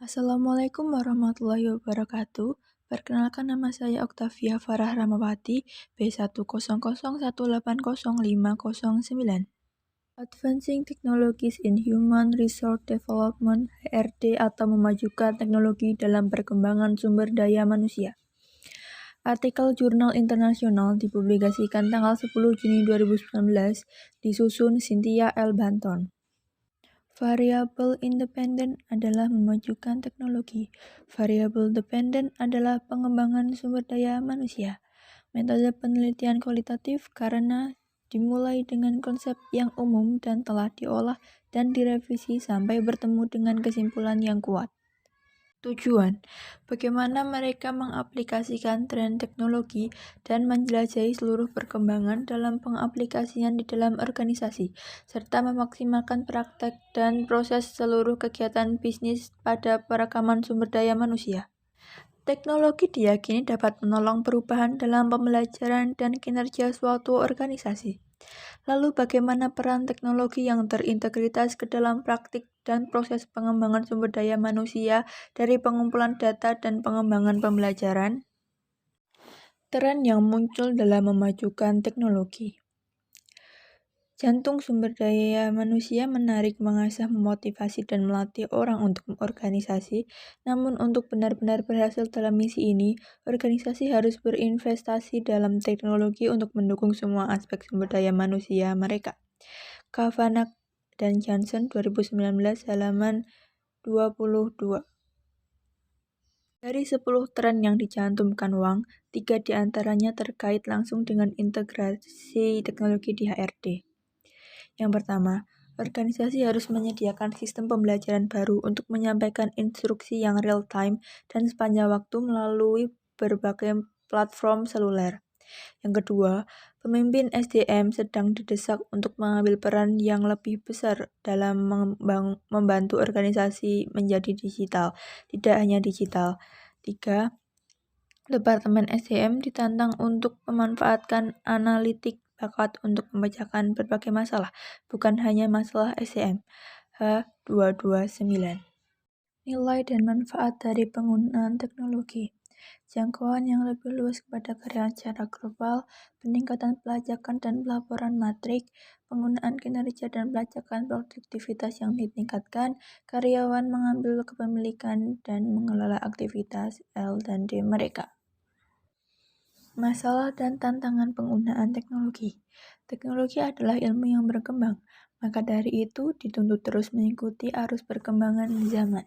Assalamualaikum warahmatullahi wabarakatuh. Perkenalkan, nama saya Oktavia Farah Ramawati, B100180509. Advancing Technologies in Human Resource Development (HRD) atau memajukan teknologi dalam perkembangan sumber daya manusia. Artikel jurnal internasional dipublikasikan tanggal 10 Juni 2019, disusun Cynthia L. Banton. Variabel independen adalah memajukan teknologi. Variabel dependen adalah pengembangan sumber daya manusia. Metode penelitian kualitatif karena dimulai dengan konsep yang umum dan telah diolah dan direvisi sampai bertemu dengan kesimpulan yang kuat. Tujuan: bagaimana mereka mengaplikasikan tren teknologi dan menjelajahi seluruh perkembangan dalam pengaplikasian di dalam organisasi, serta memaksimalkan praktek dan proses seluruh kegiatan bisnis pada perekaman sumber daya manusia. Teknologi diyakini dapat menolong perubahan dalam pembelajaran dan kinerja suatu organisasi. Lalu bagaimana peran teknologi yang terintegritas ke dalam praktik dan proses pengembangan sumber daya manusia dari pengumpulan data dan pengembangan pembelajaran? Tren yang muncul dalam memajukan teknologi. Jantung sumber daya manusia menarik, mengasah, memotivasi, dan melatih orang untuk berorganisasi. Namun untuk benar-benar berhasil dalam misi ini, organisasi harus berinvestasi dalam teknologi untuk mendukung semua aspek sumber daya manusia mereka. Kavanagh dan Johnson 2019 halaman 22. Dari 10 tren yang dicantumkan Wang, 3 diantaranya terkait langsung dengan integrasi teknologi di HRD. Yang pertama, organisasi harus menyediakan sistem pembelajaran baru untuk menyampaikan instruksi yang real-time dan sepanjang waktu melalui berbagai platform seluler. Yang kedua, pemimpin SDM sedang didesak untuk mengambil peran yang lebih besar dalam membantu organisasi menjadi digital, tidak hanya digital. 3. Departemen SDM ditantang untuk memanfaatkan analitik bakat untuk memecahkan berbagai masalah, bukan hanya masalah SDM. H229. Nilai dan manfaat dari penggunaan teknologi. Jangkauan yang lebih luas kepada karyawan secara global, peningkatan pelacakan dan pelaporan matrik, penggunaan kinerja dan pelacakan produktivitas yang ditingkatkan, karyawan mengambil kepemilikan dan mengelola aktivitas L dan D mereka. Masalah dan tantangan penggunaan teknologi. Teknologi adalah ilmu yang berkembang, maka dari itu dituntut terus mengikuti arus perkembangan zaman.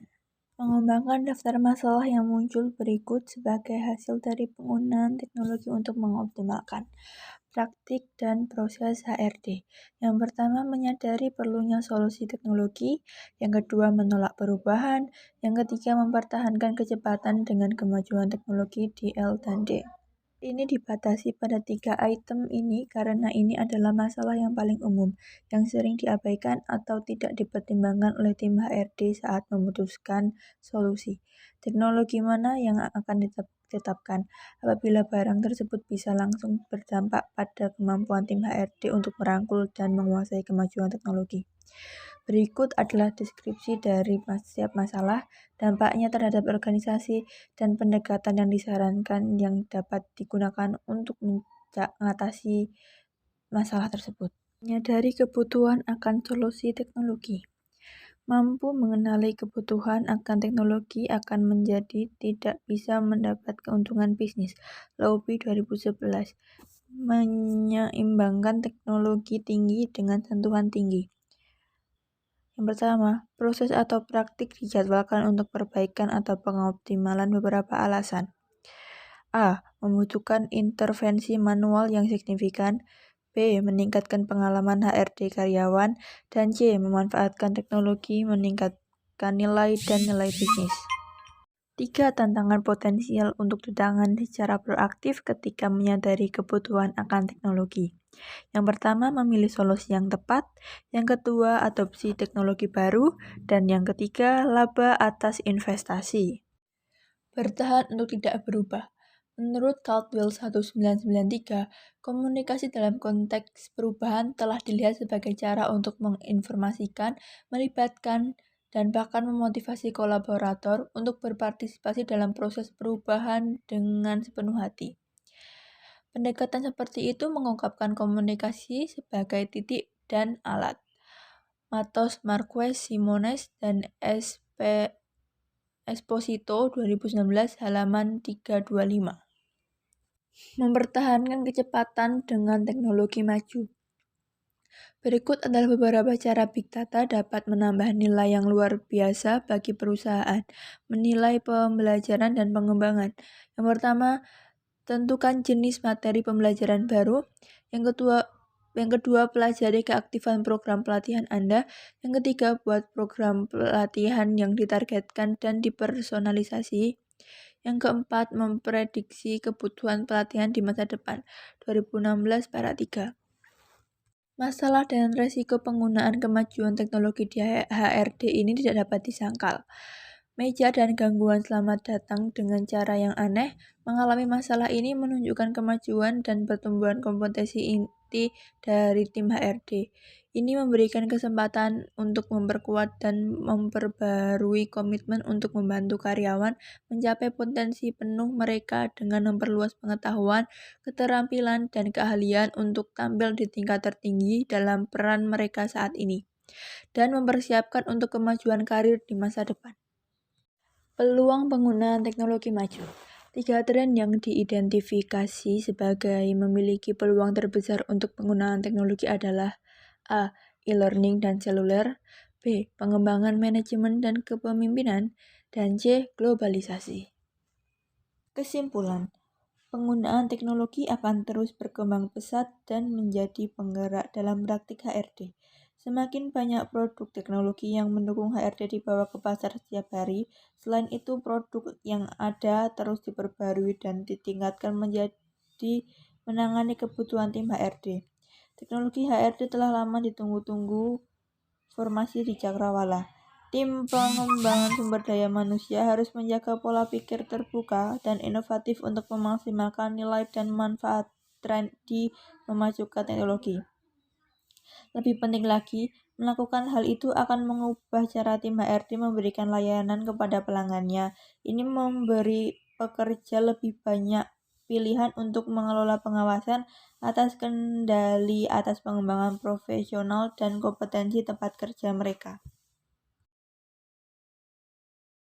Mengembangkan daftar masalah yang muncul berikut sebagai hasil dari penggunaan teknologi untuk mengoptimalkan praktik dan proses HRD. Yang pertama, menyadari perlunya solusi teknologi. Yang kedua, menolak perubahan. Yang ketiga, mempertahankan kecepatan dengan kemajuan teknologi di L dan D. Ini dibatasi pada 3 item ini karena ini adalah masalah yang paling umum, yang sering diabaikan atau tidak dipertimbangkan oleh tim HRD saat memutuskan solusi. Teknologi mana yang akan ditetapkan? Apabila barang tersebut bisa langsung berdampak pada kemampuan tim HRD untuk merangkul dan menguasai kemajuan teknologi. Berikut adalah deskripsi dari setiap masalah, dampaknya terhadap organisasi, dan pendekatan yang disarankan yang dapat digunakan untuk mengatasi masalah tersebut. Menyadari kebutuhan akan solusi teknologi. Mampu mengenali kebutuhan akan teknologi akan menjadi tidak bisa mendapat keuntungan bisnis. Lowby 2011. Menyeimbangkan teknologi tinggi dengan sentuhan tinggi. Yang pertama, proses atau praktik dijadwalkan untuk perbaikan atau pengoptimalan beberapa alasan. A. Membutuhkan intervensi manual yang signifikan. B. Meningkatkan pengalaman HRD karyawan. Dan C. Memanfaatkan teknologi meningkatkan nilai dan nilai bisnis. 3 tantangan potensial untuk ditangani secara proaktif ketika menyadari kebutuhan akan teknologi. Yang pertama, memilih solusi yang tepat. Yang kedua, adopsi teknologi baru. Dan yang ketiga, laba atas investasi. Bertahan untuk tidak berubah. Menurut Caldwell 1993, komunikasi dalam konteks perubahan telah dilihat sebagai cara untuk menginformasikan, melibatkan, dan bahkan memotivasi kolaborator untuk berpartisipasi dalam proses perubahan dengan sepenuh hati. Pendekatan seperti itu mengungkapkan komunikasi sebagai titik dan alat. Matos Marquez Simones dan Esposito 2019 halaman 325. Mempertahankan kecepatan dengan teknologi maju. Berikut adalah beberapa cara Big Data dapat menambah nilai yang luar biasa bagi perusahaan, menilai pembelajaran dan pengembangan. Yang pertama, tentukan jenis materi pembelajaran baru. Yang kedua, pelajari keaktifan program pelatihan Anda. Yang ketiga, buat program pelatihan yang ditargetkan dan dipersonalisasi. Yang keempat, memprediksi kebutuhan pelatihan di masa depan. 2016 para 3. Masalah dan resiko penggunaan kemajuan teknologi di HRD ini tidak dapat disangkal. Meja dan gangguan selamat datang dengan cara yang aneh. Mengalami masalah ini menunjukkan kemajuan dan pertumbuhan kompetensi inti dari tim HRD. Ini memberikan kesempatan untuk memperkuat dan memperbarui komitmen untuk membantu karyawan mencapai potensi penuh mereka dengan memperluas pengetahuan, keterampilan, dan keahlian untuk tampil di tingkat tertinggi dalam peran mereka saat ini, dan mempersiapkan untuk kemajuan karir di masa depan. Peluang penggunaan teknologi maju. 3 tren yang diidentifikasi sebagai memiliki peluang terbesar untuk penggunaan teknologi adalah A. E-learning dan seluler, B. Pengembangan manajemen dan kepemimpinan, dan C. Globalisasi. Kesimpulan, penggunaan teknologi akan terus berkembang pesat dan menjadi penggerak dalam praktik HRD. Semakin banyak produk teknologi yang mendukung HRD dibawa ke pasar setiap hari. Selain itu, produk yang ada terus diperbarui dan ditingkatkan menjadi menangani kebutuhan tim HRD. Teknologi HRD telah lama ditunggu-tunggu formasi di Cakrawala. Tim pengembangan sumber daya manusia harus menjaga pola pikir terbuka dan inovatif untuk memaksimalkan nilai dan manfaat tren di memajukan teknologi. Lebih penting lagi, melakukan hal itu akan mengubah cara tim HRD memberikan layanan kepada pelanggannya. Ini memberi pekerja lebih banyak pilihan untuk mengelola pengawasan atas kendali atas pengembangan profesional dan kompetensi tempat kerja mereka.